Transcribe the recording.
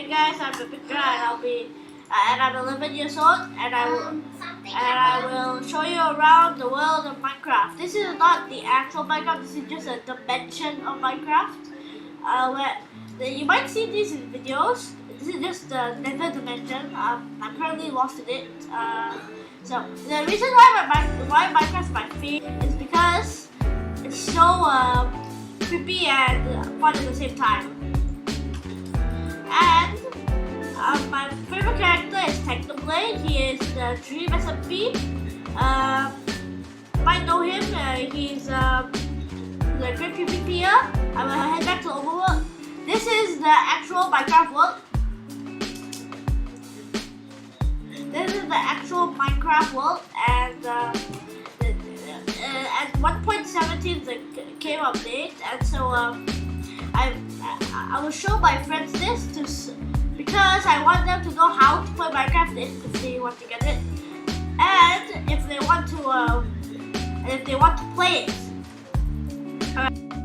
Hey guys, I'm Hameindraa and I'm 11 years old and I will show you around the world of Minecraft. This is not the actual Minecraft, this is just a dimension of Minecraft. You might see these in videos. This is just the nether dimension. I'm currently lost in it. So the reason why Minecraft is my favorite is because it's so creepy and fun at the same time. And my favorite character is Technoblade. He is the Dream SMP. You might know him. He's the great PvPer. I will head back to Overworld. This is the actual Minecraft world. This is the actual Minecraft world, and at 1.17 came update, and so I will show my friends this because I want them to know how to play Minecraft if they want to get it, and if they want to play it. Alright.